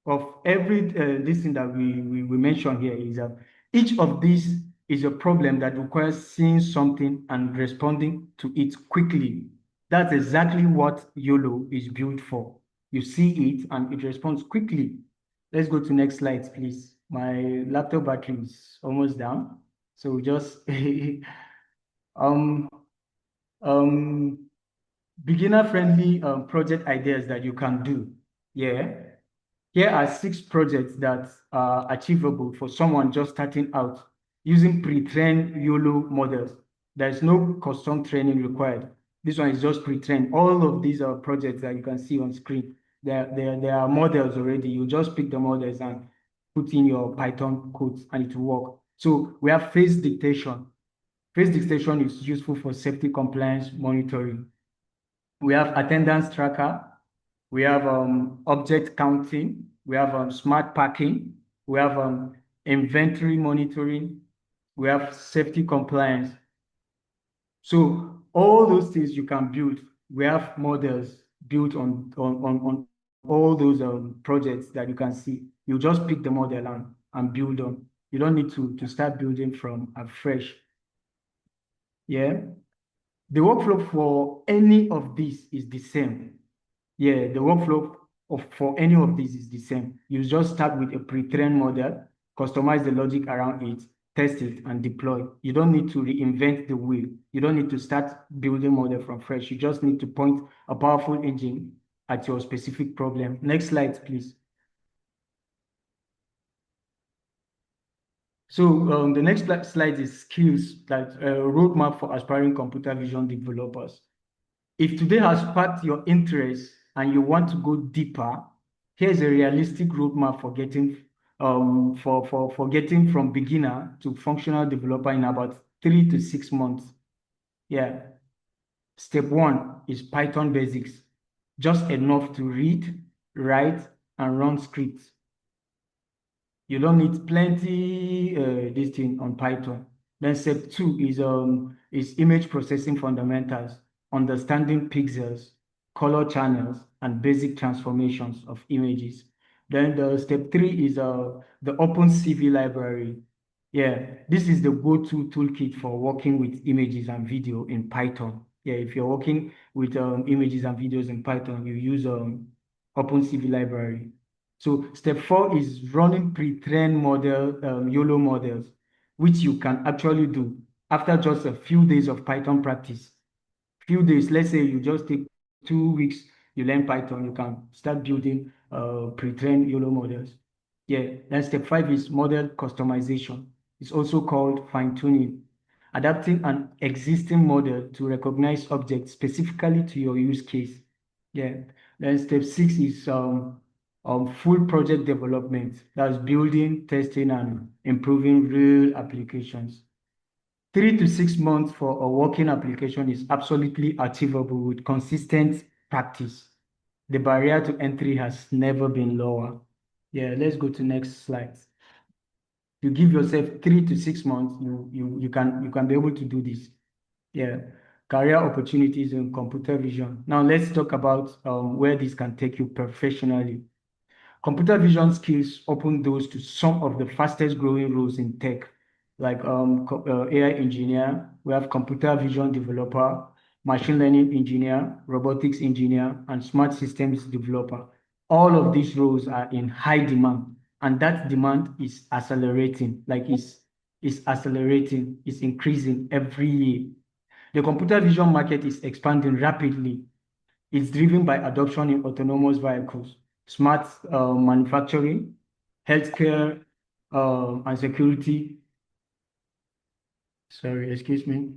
of every this thing that we mentioned here is that each of these is a problem that requires seeing something and responding to it quickly. That's exactly what YOLO is built for. You see it and it responds quickly. Let's go to next slide, please. My laptop battery is almost down. So just um um beginner-friendly project ideas that you can do. Yeah. Here are 6 projects that are achievable for someone just starting out using pre-trained YOLO models. There's no custom training required. This one is just pre-trained. All of these are projects that you can see on screen. There are models already. You just pick the models and put in your Python codes and it will work. So we have phase dictation. Phase dictation is useful for safety compliance monitoring. We have attendance tracker. We have object counting. We have smart packing. We have inventory monitoring. We have safety compliance. So all those things you can build. We have models built on all those projects that you can see. You just pick the model and build on. You don't need to start building from afresh. Yeah. The workflow for any of these is the same. Yeah, the workflow for any of these is the same. You just start with a pre-trained model, customize the logic around it, test it, and deploy. You don't need to reinvent the wheel. You don't need to start building model from fresh. You just need to point a powerful engine at your specific problem. Next slide, please. So the next slide is skills, like a roadmap for aspiring computer vision developers. If today has sparked your interest and you want to go deeper, here's a realistic roadmap for getting for getting from beginner to functional developer in about 3 to 6 months. Yeah. Step 1 is Python basics, just enough to read, write, and run scripts. You don't need plenty this thing on Python. Then step 2 is image processing fundamentals, understanding pixels, color channels, and basic transformations of images. Then the step 3 is the OpenCV library. Yeah, this is the go-to toolkit for working with images and video in Python. Yeah, if you're working with images and videos in Python, you use OpenCV library. So step 4 is running pre-trained model, YOLO models, which you can actually do after just a few days of Python practice. Few days, let's say you just take 2 weeks, you learn Python, you can start building pre-trained YOLO models. Yeah, then step 5 is model customization. It's also called fine-tuning, adapting an existing model to recognize objects specifically to your use case. Yeah, then step 6 is full project development, that's building, testing, and improving real applications. 3 to 6 months for a working application is absolutely achievable with consistent practice. The barrier to entry has never been lower. Yeah, let's go to next slide. You give yourself 3 to 6 months, you can be able to do this. Yeah, career opportunities in computer vision. Now let's talk about where this can take you professionally. Computer vision skills open doors to some of the fastest growing roles in tech, like AI engineer, we have computer vision developer, machine learning engineer, robotics engineer, and smart systems developer. All of these roles are in high demand, and that demand is accelerating, is accelerating, is increasing every year. The computer vision market is expanding rapidly. It's driven by adoption in autonomous vehicles, smart manufacturing, healthcare, and security. Sorry, excuse me.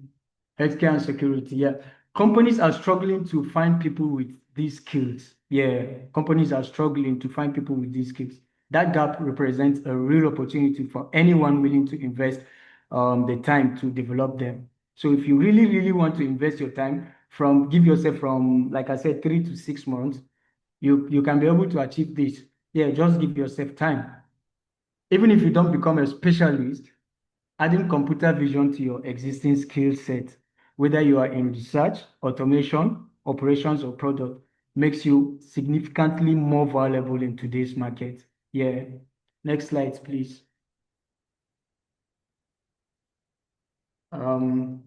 Healthcare and security. Yeah. Companies are struggling to find people with these skills. Yeah. Companies are struggling to find people with these skills. That gap represents a real opportunity for anyone willing to invest the time to develop them. So if you really, really want to invest your time give yourself from, like I said, 3 to 6 months, you can be able to achieve this. Yeah, just give yourself time. Even if you don't become a specialist, adding computer vision to your existing skill set, whether you are in research, automation, operations, or product, makes you significantly more valuable in today's market. Yeah. Next slide, please. Um,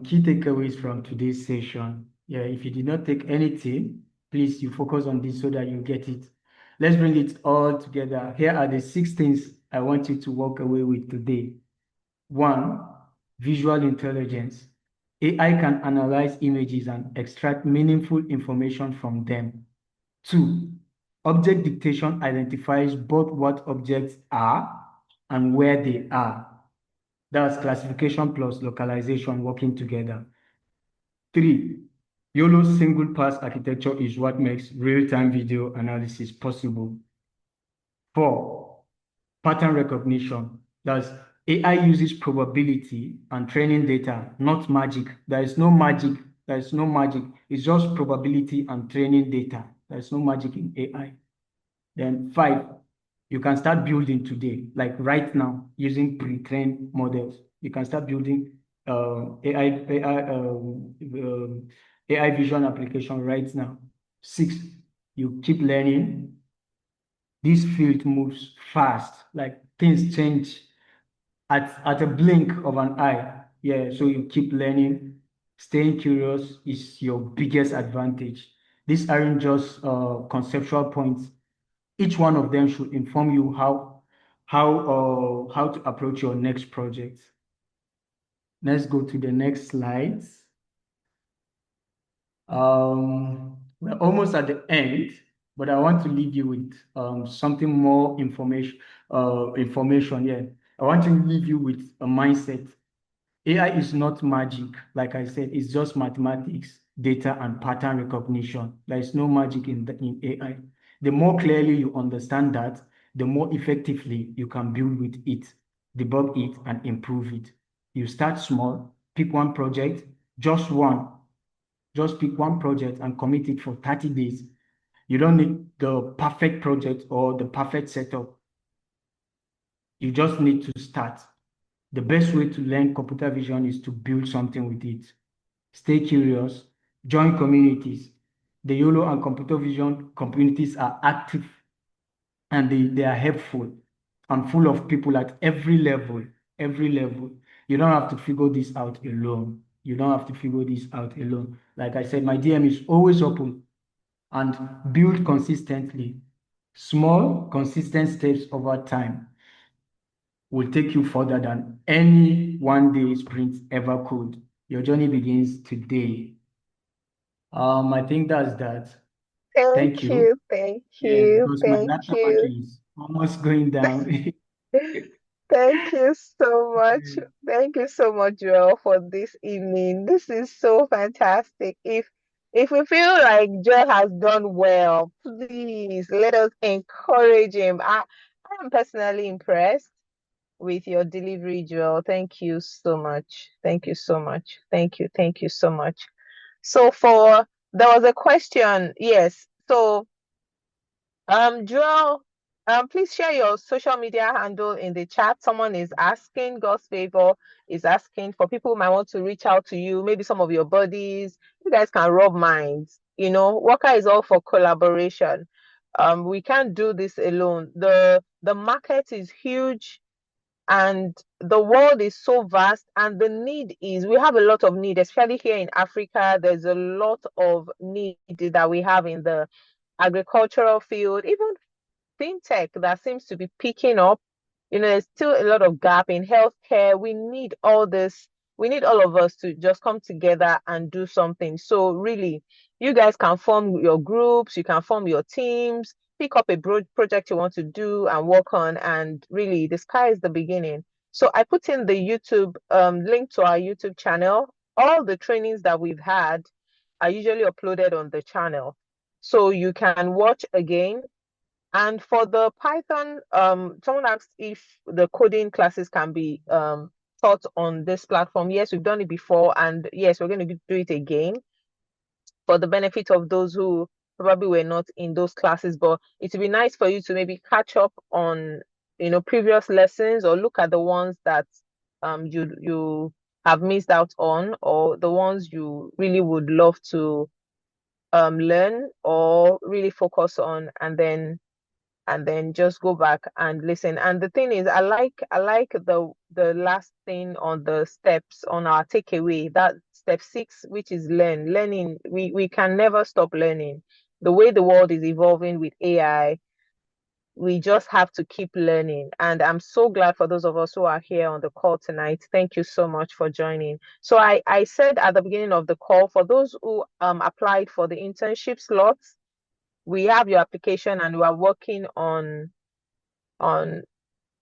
Key takeaways from today's session. Yeah, if you did not take anything, please you focus on this so that you get it. Let's bring it all together. Here are the 6 things I want you to walk away with today. 1, visual intelligence. AI can analyze images and extract meaningful information from them. 2, object dictation identifies both what objects are and where they are. That's classification plus localization working together. 3, YOLO single pass architecture is what makes real-time video analysis possible. 4, pattern recognition. That's AI uses probability and training data, not magic. There is no magic. There is no magic. It's just probability and training data. There is no magic in AI. Then 5, you can start building today, like right now, using pre-trained models. You can start building AI vision application right now. 6, you keep learning. This field moves fast, like things change at a blink of an eye. Yeah, so you keep learning. Staying curious is your biggest advantage. These aren't just conceptual points. Each one of them should inform you how to approach your next project. Let's go to the next slide. We're almost at the end, but I want to leave you with something more information. Information, yeah. I want to leave you with a mindset. AI is not magic, like I said, it's just mathematics, data, and pattern recognition. There is no magic in AI. The more clearly you understand that, the more effectively you can build with it, debug it, and improve it. You start small, pick one project, just one. Just pick one project and commit it for 30 days. You don't need the perfect project or the perfect setup. You just need to start. The best way to learn computer vision is to build something with it. Stay curious, join communities. The YOLO and computer vision communities are active and they are helpful and full of people at every level, every level. You don't have to figure this out alone. You don't have to figure this out alone. Like I said, my DM is always open and build consistently. Small, consistent steps over time will take you further than any one-day sprint ever could. Your journey begins today. I think that's that. Thank Thank you. you, thank Yeah, you, because my thank laptop you. battery is almost going down. Thank you so much. Thank you so much, Joel, for this evening. This is so fantastic. If If we feel like Joel has done well, please let us encourage him. I am personally impressed with your delivery, Joel. Thank you so much. Thank you so much. Thank you. Thank you so much. So there was a question. Yes. So Joel, please share your social media handle in the chat. Someone is asking, God's favor is asking for people who might want to reach out to you, maybe some of your buddies. You guys can rub minds. Wokkah is all for collaboration. We can't do this alone. The market is huge and the world is so vast, and the need is we have a lot of need, especially here in Africa. There's a lot of need that we have in the agricultural field, even fintech that seems to be picking up. There's still a lot of gap in healthcare. We need all this. We need all of us to just come together and do something. So really, you guys can form your groups, you can form your teams, pick up a project you want to do and work on. And really, the sky is the beginning. So I put in the YouTube link to our YouTube channel. All the trainings that we've had are usually uploaded on the channel. So you can watch again. And for the Python, someone asked if the coding classes can be taught on this platform. Yes, we've done it before, and yes, we're going to do it again for the benefit of those who probably were not in those classes. But it would be nice for you to maybe catch up on, previous lessons, or look at the ones that you have missed out on, or the ones you really would love to learn or really focus on, and then just go back and listen. And the thing is, I like the last thing on the steps on our takeaway, that step 6, which is learning. We can never stop learning. The way the world is evolving with AI, we just have to keep learning. And I'm so glad for those of us who are here on the call tonight. Thank you so much for joining. So I said at the beginning of the call, for those who applied for the internship slots, we have your application and we are working on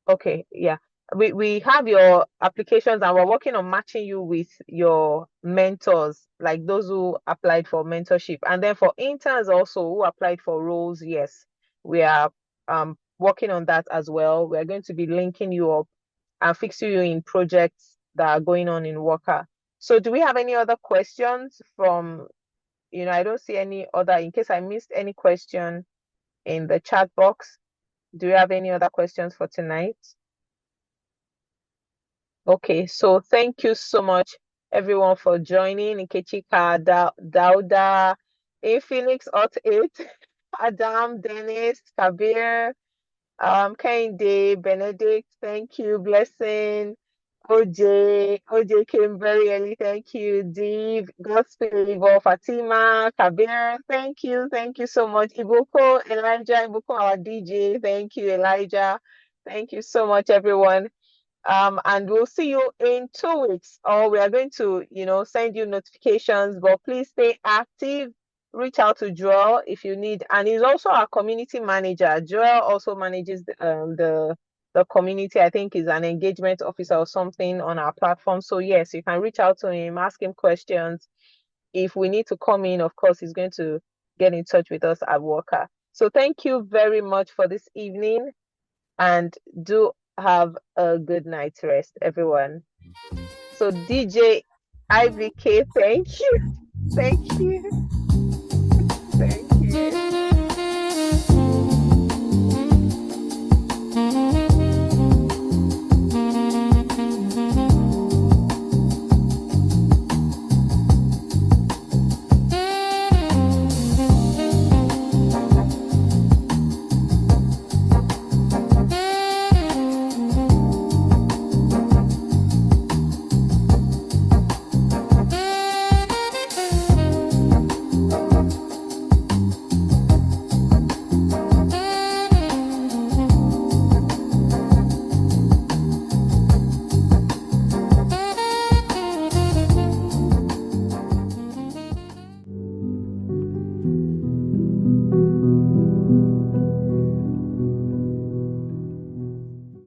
okay, yeah, we have your applications and we're working on matching you with your mentors, like those who applied for mentorship. And then for interns also who applied for roles, yes, we are working on that as well. We're going to be linking you up and fixing you in projects that are going on in Wokkah. So do we have any other questions from, I don't see any other, in case I missed any question in the chat box. Do you have any other questions for tonight? Okay, so thank you so much, everyone, for joining. Nkechika, Dauda, Infinix Hot 8, Adam, Dennis, Kabir, Kehinde, Benedict, thank you, Blessing, OJ came very early, thank you, Dave, God's favor, Fatima, Kabir, thank you so much, Iboko, our DJ, thank you, Elijah, thank you so much, everyone. And we'll see you in 2 weeks, or we are going to, send you notifications, but please stay active. Reach out to Joel if you need, and he's also our community manager. Joel also manages the community. I think he's an engagement officer or something on our platform. So yes, you can reach out to him, ask him questions. If we need to come in, of course, he's going to get in touch with us at Wokkah. So thank you very much for this evening, and do have a good night's rest, everyone. So DJ IVK, thank you. Thank you.